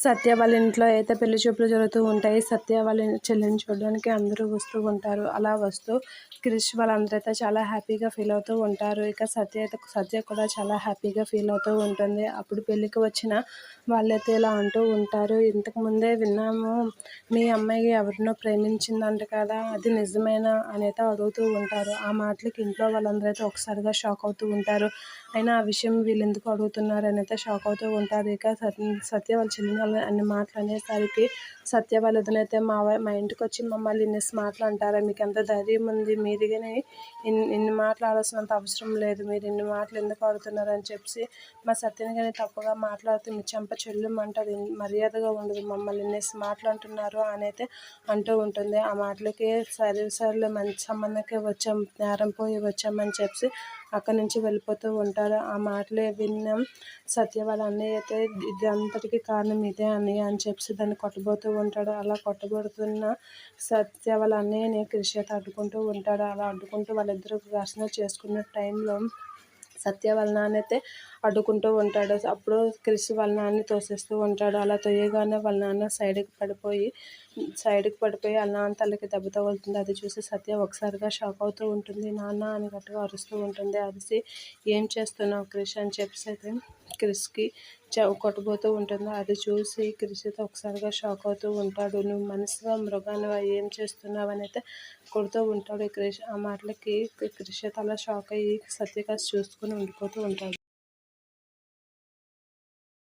సత్య వాళ్ళ ఇంట్లో అయితే పెళ్లి చూపులు జరుగుతూ ఉంటాయి. సత్య వాళ్ళ చెల్లిని చూడడానికి అందరూ వస్తూ ఉంటారు. అలా వస్తూ క్రిష్ వాళ్ళందరైతే చాలా హ్యాపీగా ఫీల్ అవుతూ ఉంటారు. ఇక సత్య కూడా చాలా హ్యాపీగా ఫీల్ అవుతూ ఉంటుంది. అప్పుడు పెళ్ళికి వచ్చిన వాళ్ళైతే ఇలా అంటూ ఉంటారు, ఇంతకు ముందే విన్నాము మీ అమ్మాయి ఎవరినో ప్రేమించిందంట కదా, అది నిజమేనా అనేది అడుగుతూ ఉంటారు. ఆ మాటలకి ఇంట్లో వాళ్ళందరైతే ఒకసారిగా షాక్ అవుతూ ఉంటారు. అయినా ఆ విషయం వీళ్ళు ఎందుకు అడుగుతున్నారు అని అయితే షాక్ అవుతూ ఉంటారు. ఇక సత్య వాళ్ళ చెల్లిని అన్ని మాటలు అనేసరికి సత్య వాళ్ళ వదినైతే మా ఇంటికి వచ్చి మమ్మల్ని ఇన్ని మాటలు అంటారా, మీకు ఎంత ధైర్యం ఉంది, మీరు కానీ ఇన్ని మాటలు ఆడాల్సినంత అవసరం లేదు, మీరు ఇన్ని మాటలు ఎందుకు ఆడుతున్నారు అని చెప్పి మా సత్యని కానీ తప్పుగా మాట్లాడితే మీ చెంప చెల్లుమంటది, మర్యాదగా ఉండదు, మమ్మల్ని ఇన్ని మాటలు అంటున్నారు అని అయితే అంటూ ఉంటుంది. ఆ మాటలకి సరేలే మంచి సంబంధంకే వచ్చాం, నేరం పోయి వచ్చామని చెప్పి అక్కడి నుంచి వెళ్ళిపోతూ ఉంటారు. ఆ మాటలే విన్నాం సత్య వాళ్ళ అన్నయ్య అయితే ఇది అంతటికీ కారణం ఇదే అన్నయ్య అని చెప్పి దాన్ని కొట్టబోతూ ఉంటాడు. అలా కొట్టబడుతున్న సత్య వాళ్ళ అన్నయ్యని క్రిష్ అయితే అడ్డుకుంటూ ఉంటాడు. అలా అడ్డుకుంటూ వాళ్ళిద్దరూ ఘర్షణ చేసుకున్న టైంలో సత్య వాళ్ళ నాన్న అయితే అడ్డుకుంటూ ఉంటాడు. అప్పుడు క్రిష్ వాళ్ళ నాన్నని తోసేస్తూ ఉంటాడు. అలా తొయ్యగానే వాళ్ళ నాన్న సైడ్కి పడిపోయి వాళ్ళ నాన్న తలకి దెబ్బ తగులుతుంది. అది చూసి సత్య ఒకసారిగా షాక్ అవుతూ ఉంటుంది. నాన్న అని గట్టిగా అరుస్తూ ఉంటుంది. అరిసి ఏం చేస్తున్నావు క్రిష్ అని చెప్పి అయితే క్రిష్కి కొట్టబోతూ ఉంటుంది. అది చూసి క్రిష్ అయితే ఒకసారిగా షాక్ అవుతూ ఉంటాడు. నువ్వు మనిషిగా మృగానివా, ఏం చేస్తున్నావు అని అయితే కొడుతూ ఉంటాడు క్రిష్. ఆ మాటలకి క్రిష్ అయితే అలా షాక్ అయ్యి సత్యకాశ్ చూసుకుని ఉండిపోతూ ఉంటాడు.